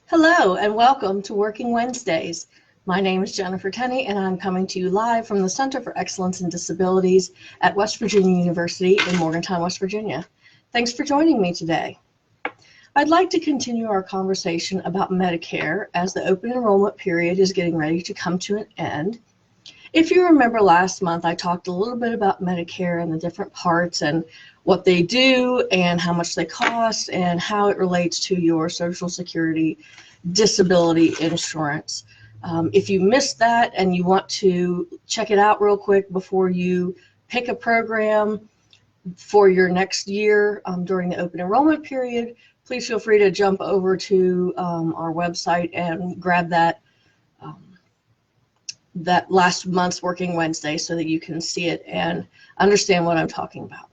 Hello and welcome to Working Wednesdays. My name is Jennifer Tenney and I'm coming to you live from the Center for Excellence in Disabilities at West Virginia University in Morgantown, West Virginia. Thanks for joining me today. I'd like to continue our conversation about Medicare as the open enrollment period is getting ready to come to an end. If you remember last month, I talked a little bit about Medicare and the different parts and what they do and how much they cost and how it relates to your Social Security disability insurance. If you missed that and you want to check it out real quick before you pick a program for your next year during the open enrollment period, please feel free to jump over to our website and grab that last month's Working Wednesday so that you can see it and understand what I'm talking about.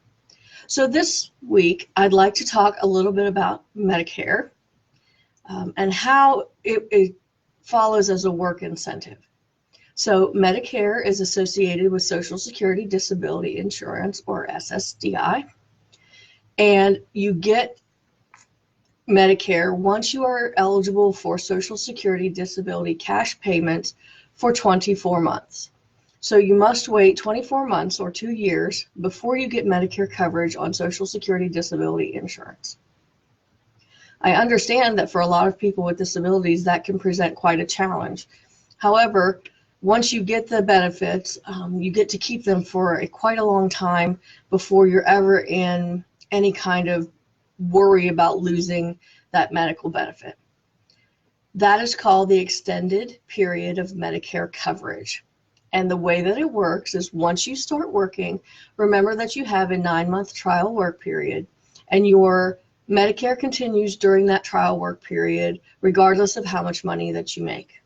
So this week, I'd like to talk a little bit about Medicare and how it follows as a work incentive. So Medicare is associated with Social Security Disability Insurance, or SSDI, and you get Medicare once you are eligible for Social Security Disability cash payments for 24 months. So you must wait 24 months or 2 years before you get Medicare coverage on Social Security Disability Insurance. I understand that for a lot of people with disabilities, that can present quite a challenge. However, once you get the benefits, you get to keep them for quite a long time before you're ever in any kind of worry about losing that medical benefit. That is called the extended period of Medicare coverage. And the way that it works is once you start working, remember that you have a 9-month trial work period, and your Medicare continues during that trial work period, regardless of how much money that you make.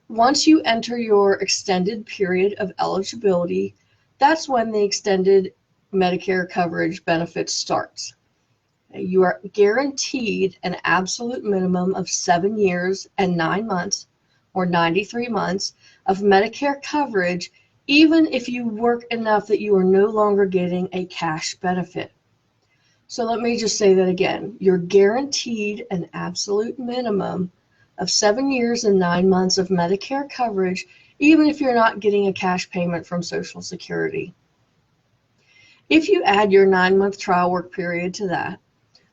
Once you enter your extended period of eligibility, that's when the extended Medicare coverage benefit starts. You are guaranteed an absolute minimum of 7 years and 9 months, or 93 months, of Medicare coverage, even if you work enough that you are no longer getting a cash benefit. So let me just say that again. You're guaranteed an absolute minimum of 7 years and 9 months of Medicare coverage, even if you're not getting a cash payment from Social Security. If you add your 9-month trial work period to that,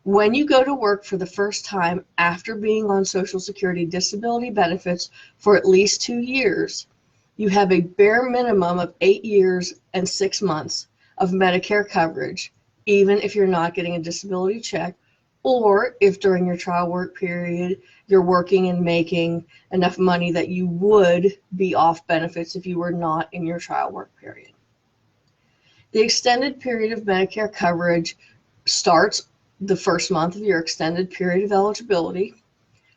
when you go to work for the first time after being on Social Security disability benefits for at least 2 years, you have a bare minimum of 8 years and 6 months of Medicare coverage, even if you're not getting a disability check, or if during your trial work period you're working and making enough money that you would be off benefits if you were not in your trial work period. The extended period of Medicare coverage starts the first month of your extended period of eligibility.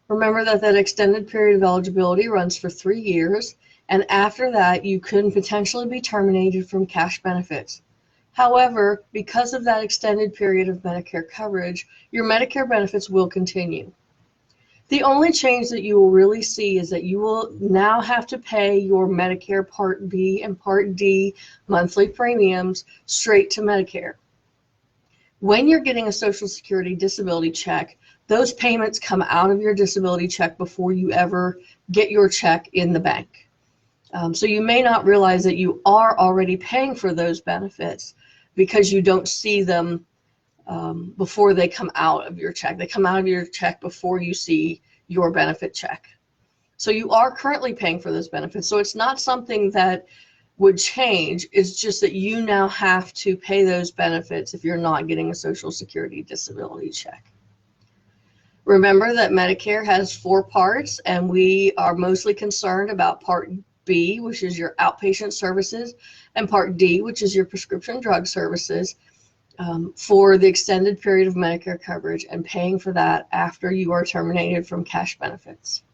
Remember that that extended period of eligibility runs for 3 years, and after that you can potentially be terminated from cash benefits. However, because of that extended period of Medicare coverage, your Medicare benefits will continue. The only change that you will really see is that you will now have to pay your Medicare Part B and Part D monthly premiums straight to Medicare. When you're getting a Social Security disability check, those payments come out of your disability check before you ever get your check in the bank. So you may not realize that you are already paying for those benefits because you don't see them before they come out of your check. They come out of your check before you see your benefit check. So you are currently paying for those benefits. So it's not something that would change. It's just that you now have to pay those benefits if you're not getting a Social Security disability check. Remember that Medicare has 4 parts, and we are mostly concerned about Part B, which is your outpatient services, and Part D, which is your prescription drug services, for the extended period of Medicare coverage and paying for that after you are terminated from cash benefits.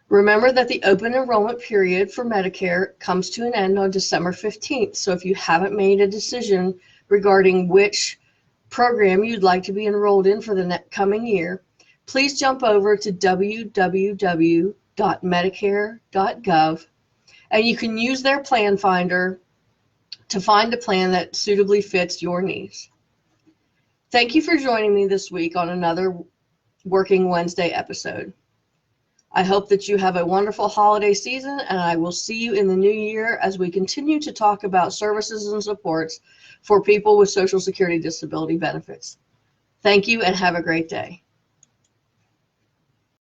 Remember that the open enrollment period for Medicare comes to an end on December 15th. So if you haven't made a decision regarding which program you'd like to be enrolled in for the coming year, please jump over to www.medicare.gov, and you can use their plan finder to find a plan that suitably fits your needs. Thank you for joining me this week on another Working Wednesday episode. I hope that you have a wonderful holiday season, and I will see you in the new year as we continue to talk about services and supports for people with Social Security disability benefits. Thank you and have a great day.